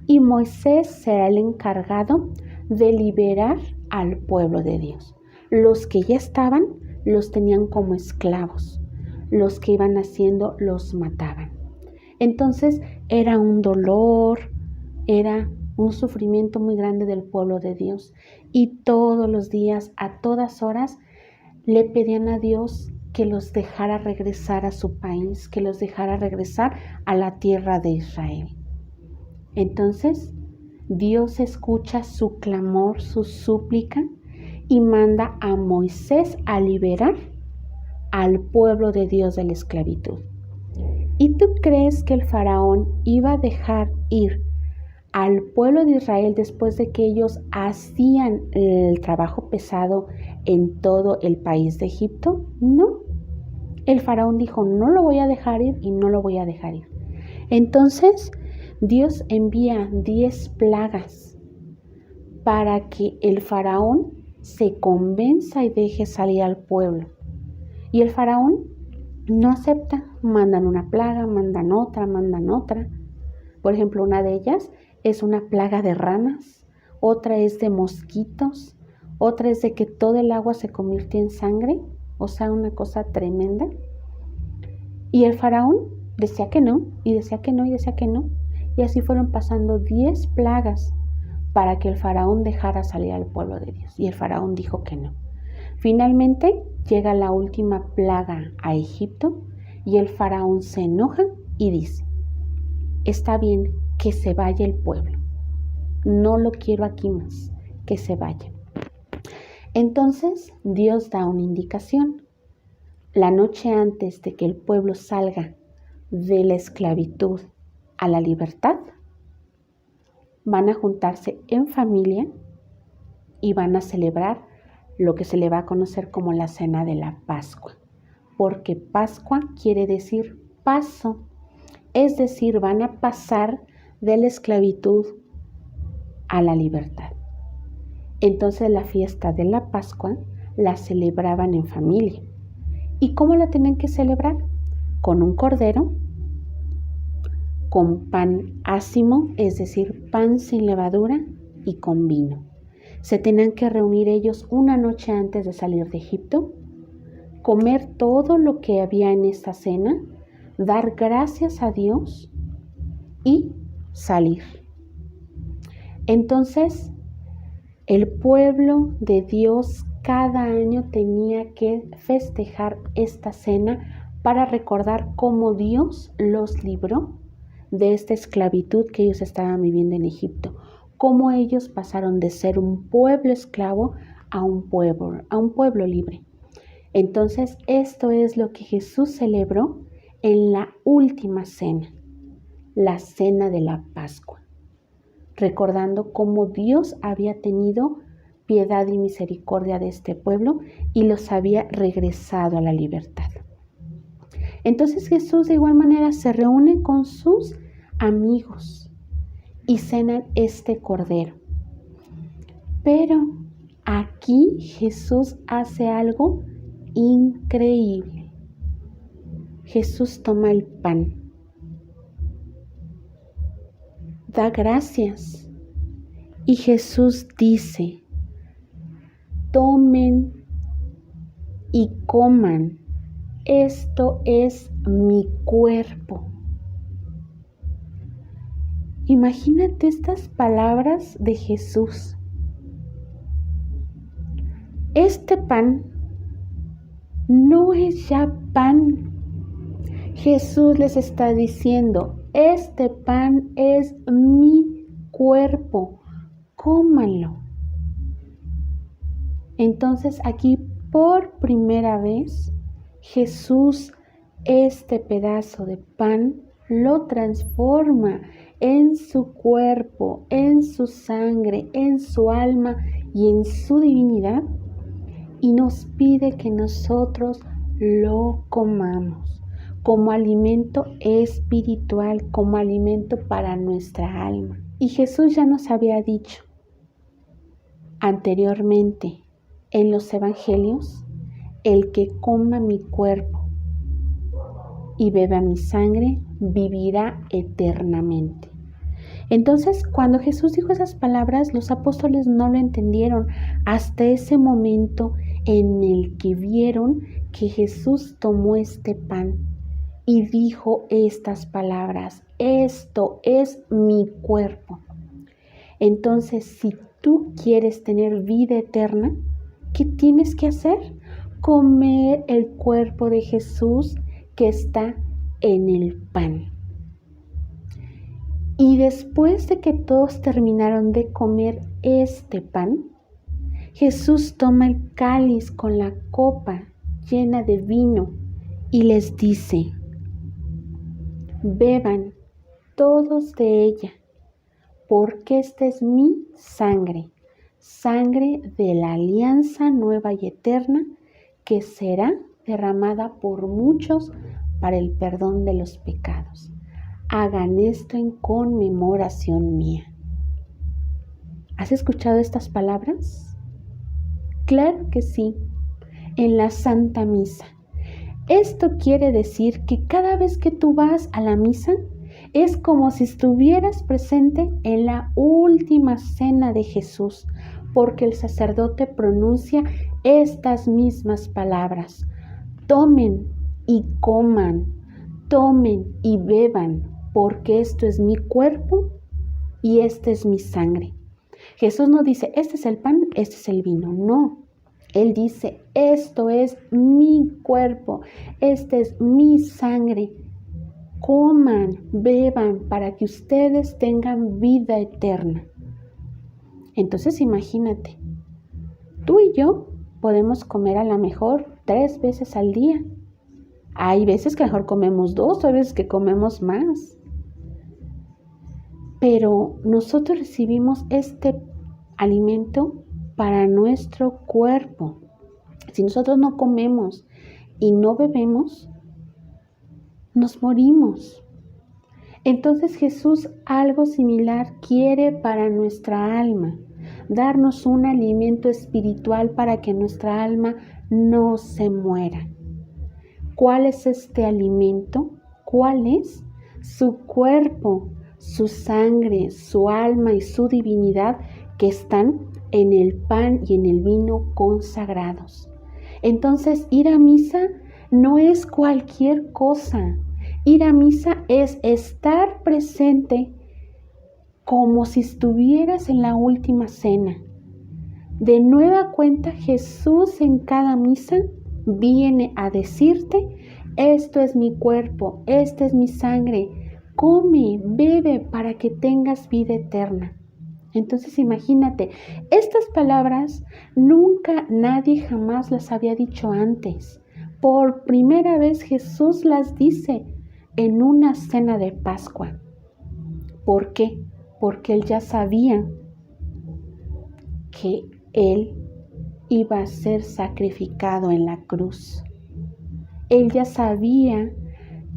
Y Moisés será el encargado de liberar al pueblo de Dios. Los que ya estaban, los tenían como esclavos. Los que iban haciendo, los mataban. Entonces era un dolor, era un sufrimiento muy grande del pueblo de Dios. Y todos los días, a todas horas, le pedían a Dios que los dejara regresar a su país, que los dejara regresar a la tierra de Israel. Entonces, Dios escucha su clamor, su súplica, y manda a Moisés a liberar al pueblo de Dios de la esclavitud. ¿Y tú crees que el faraón iba a dejar ir al pueblo de Israel después de que ellos hacían el trabajo pesado en todo el país de Egipto? No. El faraón dijo, no lo voy a dejar ir y no lo voy a dejar ir. Entonces, Dios envía 10 plagas para que el faraón se convenza y deje salir al pueblo. Y el faraón no acepta, mandan una plaga, mandan otra. Por ejemplo, una de ellas es una plaga de ranas, otra es de mosquitos, otra es de que todo el agua se convirtió en sangre, o sea, una cosa tremenda. Y el faraón decía que no, y decía que no, y decía que no. Y así fueron pasando 10 plagas para que el faraón dejara salir al pueblo de Dios. Y el faraón dijo que no. Finalmente llega la última plaga a Egipto y el faraón se enoja y dice, está bien que se vaya el pueblo, no lo quiero aquí más, que se vaya. Entonces Dios da una indicación. La noche antes de que el pueblo salga de la esclavitud a la libertad, van a juntarse en familia y van a celebrar lo que se le va a conocer como la cena de la Pascua, porque Pascua quiere decir paso, es decir, van a pasar de la esclavitud a la libertad. Entonces la fiesta de la Pascua la celebraban en familia. ¿Y cómo la tenían que celebrar? Con un cordero, con pan ácimo, es decir, pan sin levadura, y con vino. Se tenían que reunir ellos una noche antes de salir de Egipto, comer todo lo que había en esta cena, dar gracias a Dios y salir. Entonces, el pueblo de Dios cada año tenía que festejar esta cena para recordar cómo Dios los libró de esta esclavitud que ellos estaban viviendo en Egipto, cómo ellos pasaron de ser un pueblo esclavo a un pueblo libre. Entonces, esto es lo que Jesús celebró en la última cena, la cena de la Pascua, recordando cómo Dios había tenido piedad y misericordia de este pueblo y los había regresado a la libertad. Entonces Jesús de igual manera se reúne con sus amigos y cenan este cordero. Pero aquí Jesús hace algo increíble. Jesús toma el pan, da gracias y Jesús dice, tomen y coman, esto es mi cuerpo. Imagínate estas palabras de Jesús. Este pan no es ya pan Jesús les está diciendo, este pan es mi cuerpo, cómanlo. Entonces aquí por primera vez Jesús este pedazo de pan lo transforma en su cuerpo, en su sangre, en su alma y en su divinidad y nos pide que nosotros lo comamos como alimento espiritual, como alimento para nuestra alma. Y Jesús ya nos había dicho anteriormente en los evangelios, el que coma mi cuerpo y beba mi sangre, vivirá eternamente. Entonces, cuando Jesús dijo esas palabras, los apóstoles no lo entendieron hasta ese momento en el que vieron que Jesús tomó este pan y dijo estas palabras, esto es mi cuerpo. Entonces, si tú quieres tener vida eterna, ¿qué tienes que hacer? Comer el cuerpo de Jesús que está en el pan. Y después de que todos terminaron de comer este pan, Jesús toma el cáliz con la copa llena de vino y les dice, beban todos de ella, porque esta es mi sangre, sangre de la alianza nueva y eterna que será derramada por muchos para el perdón de los pecados. Hagan esto en conmemoración mía. ¿Has escuchado estas palabras? Claro que sí, en la Santa Misa. Esto quiere decir que cada vez que tú vas a la misa, es como si estuvieras presente en la última cena de Jesús, porque el sacerdote pronuncia estas mismas palabras. Tomen y coman, tomen y beban, porque esto es mi cuerpo y esta es mi sangre. Jesús no dice, este es el pan, este es el vino. No, Él dice, esto es mi cuerpo, esta es mi sangre. Coman, beban, para que ustedes tengan vida eterna. Entonces imagínate, tú y yo podemos comer a lo mejor 3 veces al día. Hay veces que mejor comemos 2, hay veces que comemos más. Pero nosotros recibimos este alimento para nuestro cuerpo. Si nosotros no comemos y no bebemos, nos morimos. Entonces Jesús algo similar quiere para nuestra alma, darnos un alimento espiritual para que nuestra alma no se muera. ¿Cuál es este alimento? ¿Cuál es? Su cuerpo, su sangre, su alma y su divinidad que están en el pan y en el vino consagrados. Entonces, ir a misa no es cualquier cosa. Ir a misa es estar presente como si estuvieras en la última cena. De nueva cuenta, Jesús en cada misa viene a decirte, esto es mi cuerpo, esta es mi sangre, come, bebe para que tengas vida eterna. Entonces imagínate, estas palabras nunca nadie jamás las había dicho antes. Por primera vez Jesús las dice en una cena de Pascua. ¿Por qué? Porque Él ya sabía que Él iba a ser sacrificado en la cruz. Él ya sabía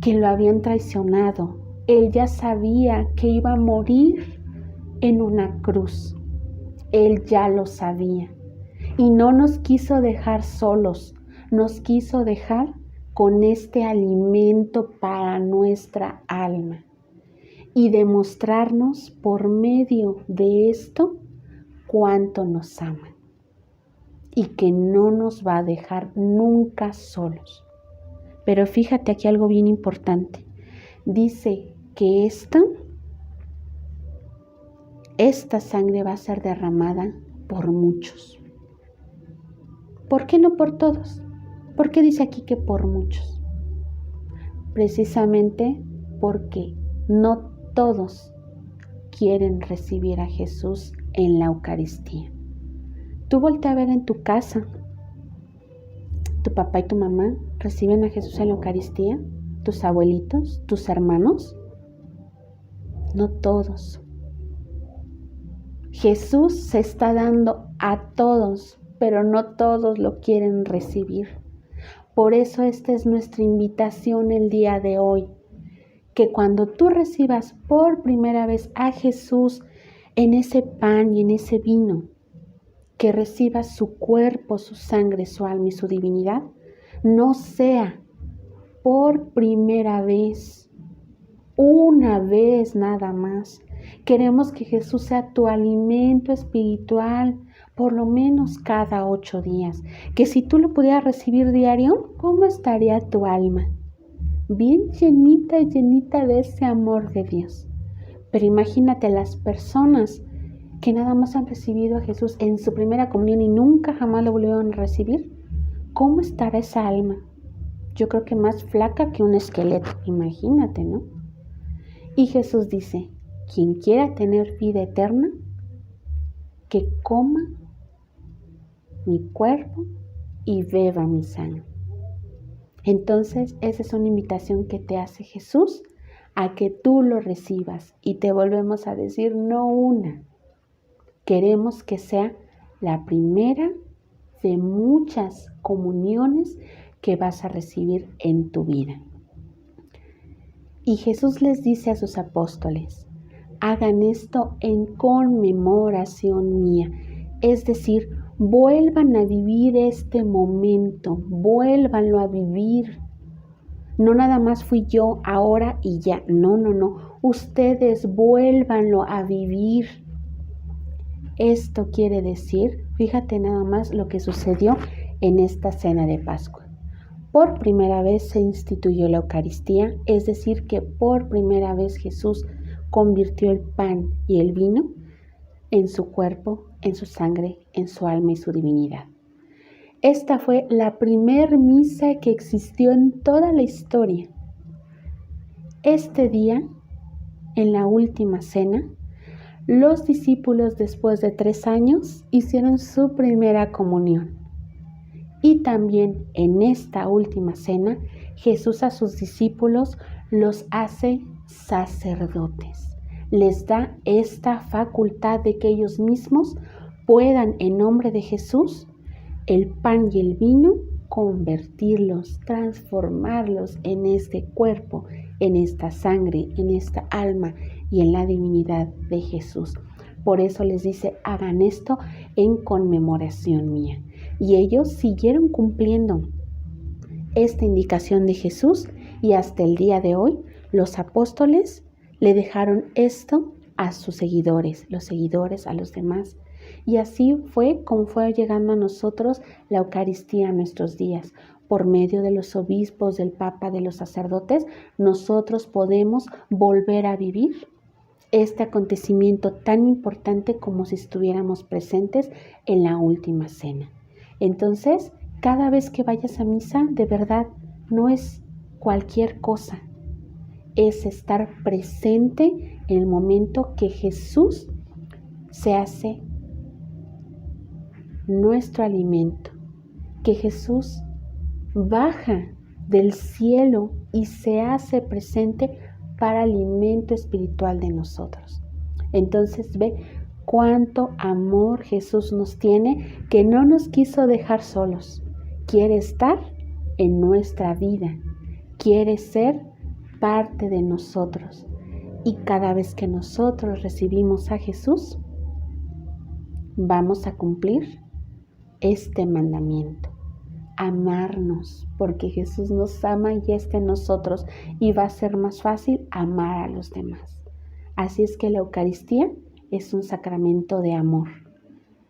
que lo habían traicionado. Él ya sabía que iba a morir en una cruz. Él ya lo sabía. Y no nos quiso dejar solos. Nos quiso dejar con este alimento para nuestra alma. Y demostrarnos por medio de esto cuánto nos ama. Y que no nos va a dejar nunca solos. Pero fíjate aquí algo bien importante. Dice que esta sangre va a ser derramada por muchos. ¿Por qué no por todos? ¿Por qué dice aquí que por muchos? precisamente porque no todos quieren recibir a Jesús en la Eucaristía. Tú voltea a ver en tu casa, tu papá y tu mamá reciben a Jesús en la Eucaristía, tus abuelitos, tus hermanos, no todos. Jesús se está dando a todos, pero no todos lo quieren recibir. Por eso esta es nuestra invitación el día de hoy, que cuando tú recibas por primera vez a Jesús en ese pan y en ese vino, que recibas su cuerpo, su sangre, su alma y su divinidad, no sea por primera vez, una vez nada más. Queremos que Jesús sea tu alimento espiritual por lo menos cada 8 días. Que si tú lo pudieras recibir diario, ¿cómo estaría tu alma? Bien llenita y llenita de ese amor de Dios. Pero imagínate las personas que nada más han recibido a Jesús en su primera comunión y nunca jamás lo volvieron a recibir. ¿Cómo estará esa alma? Yo creo que más flaca que un esqueleto, imagínate, ¿no? Y Jesús dice, quien quiera tener vida eterna, que coma mi cuerpo y beba mi sangre. Entonces, esa es una invitación que te hace Jesús a que tú lo recibas. Y te volvemos a decir, no una. Queremos que sea la primera de muchas comuniones que vas a recibir en tu vida. Y Jesús les dice a sus apóstoles, hagan esto en conmemoración mía. Es decir, vuelvan a vivir este momento, vuélvanlo a vivir. No nada más fui yo ahora y ya, no. Ustedes vuélvanlo a vivir. Esto quiere decir, fíjate nada más lo que sucedió en esta cena de Pascua. Por primera vez se instituyó la Eucaristía, es decir, que por primera vez Jesús convirtió el pan y el vino en su cuerpo, en su sangre, en su alma y su divinidad. Esta fue la primer misa que existió en toda la historia. Este día, en la última cena, los discípulos después de 3 años hicieron su primera comunión. Y también en esta última cena, Jesús a sus discípulos los hace sacerdotes. Les da esta facultad de que ellos mismos puedan, en nombre de Jesús, el pan y el vino, convertirlos, transformarlos en este cuerpo, en esta sangre, en esta alma y en la divinidad de Jesús. Por eso les dice, hagan esto en conmemoración mía. Y ellos siguieron cumpliendo esta indicación de Jesús y hasta el día de hoy los apóstoles le dejaron esto a sus seguidores, los seguidores a los demás. Y así fue como fue llegando a nosotros la Eucaristía en nuestros días. Por medio de los obispos, del Papa, de los sacerdotes, nosotros podemos volver a vivir este acontecimiento tan importante como si estuviéramos presentes en la última cena. Entonces, cada vez que vayas a misa, de verdad, no es cualquier cosa. Es estar presente en el momento que Jesús se hace nuestro alimento, que Jesús baja del cielo y se hace presente para alimento espiritual de nosotros. Entonces ve cuánto amor Jesús nos tiene, que no nos quiso dejar solos. Quiere estar en nuestra vida, quiere ser parte de nosotros. Y cada vez que nosotros recibimos a Jesús, vamos a cumplir este mandamiento. Amarnos, porque Jesús nos ama y está en nosotros y va a ser más fácil amar a los demás. Así es que la Eucaristía es un sacramento de amor,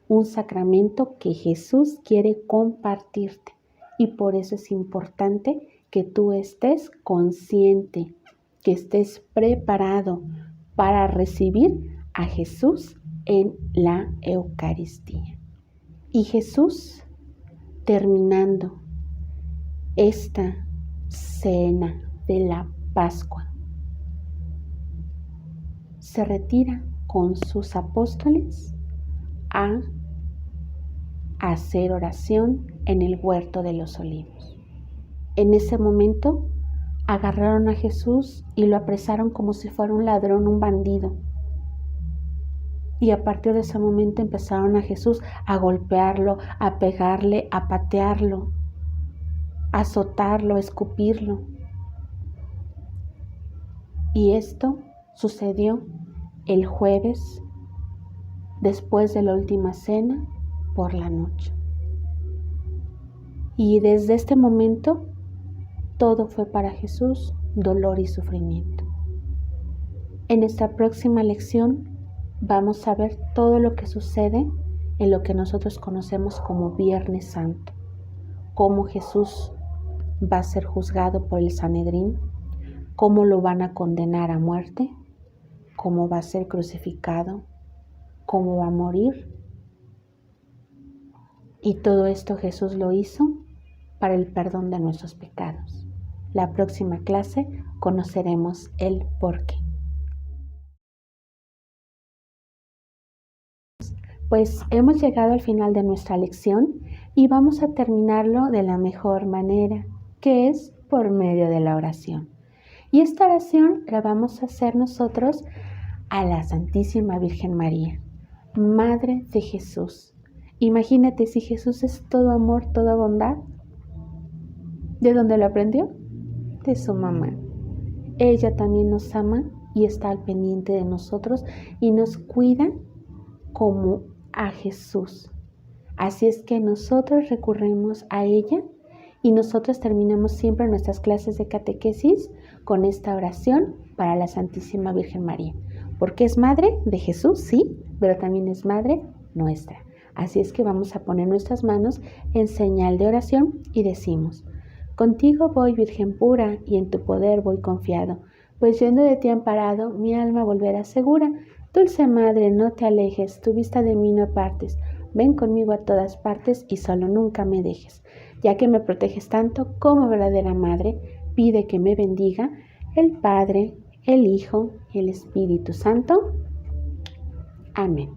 un sacramento que Jesús quiere compartirte y por eso es importante que tú estés consciente, que estés preparado para recibir a Jesús en la Eucaristía. Y Jesús, terminando esta cena de la Pascua. Se retira con sus apóstoles a hacer oración en el huerto de los olivos. En ese momento agarraron a Jesús y lo apresaron como si fuera un ladrón, un bandido. Y a partir de ese momento empezaron a Jesús a golpearlo, a pegarle, a patearlo, a azotarlo, a escupirlo. Y esto sucedió el jueves, después de la última cena, por la noche. Y desde este momento, todo fue para Jesús dolor y sufrimiento. En nuestra próxima lección vamos a ver todo lo que sucede en lo que nosotros conocemos como Viernes Santo. Cómo Jesús va a ser juzgado por el Sanedrín, cómo lo van a condenar a muerte, cómo va a ser crucificado, cómo va a morir. Y todo esto Jesús lo hizo para el perdón de nuestros pecados. La próxima clase conoceremos el porqué. Pues hemos llegado al final de nuestra lección y vamos a terminarlo de la mejor manera, que es por medio de la oración. Y esta oración la vamos a hacer nosotros a la Santísima Virgen María, Madre de Jesús. Imagínate si Jesús es todo amor, toda bondad. ¿De dónde lo aprendió? De su mamá. Ella también nos ama y está al pendiente de nosotros y nos cuida como a Jesús. Así es que nosotros recurrimos a ella y nosotros terminamos siempre nuestras clases de catequesis con esta oración para la Santísima Virgen María. Porque es madre de Jesús, sí, pero también es madre nuestra. Así es que vamos a poner nuestras manos en señal de oración y decimos: contigo voy, Virgen pura, y en tu poder voy confiado, pues yendo de ti amparado, mi alma volverá segura. Dulce Madre, no te alejes, tu vista de mí no apartes. Ven conmigo a todas partes y solo nunca me dejes. Ya que me proteges tanto como verdadera Madre, pide que me bendiga el Padre, el Hijo y el Espíritu Santo. Amén.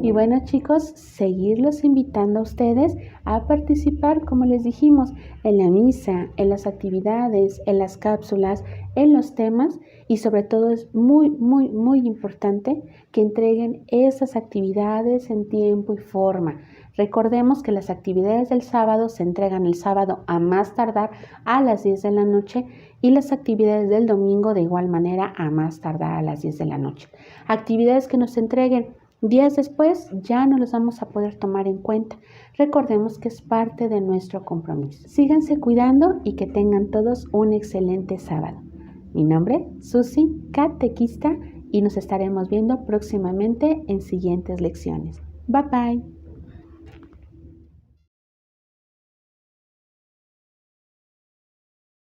Y bueno, chicos, seguirlos invitando a ustedes a participar, como les dijimos, en la misa, en las actividades, en las cápsulas, en los temas, y sobre todo es muy, muy, muy importante que entreguen esas actividades en tiempo y forma. Recordemos que las actividades del sábado se entregan el sábado a más tardar a las 10 de la noche y las actividades del domingo de igual manera a más tardar a las 10 de la noche. Actividades que nos entreguen días después ya no los vamos a poder tomar en cuenta. Recordemos que es parte de nuestro compromiso. Síganse cuidando y que tengan todos un excelente sábado. Mi nombre es Susi, catequista, y nos estaremos viendo próximamente en siguientes lecciones. Bye bye.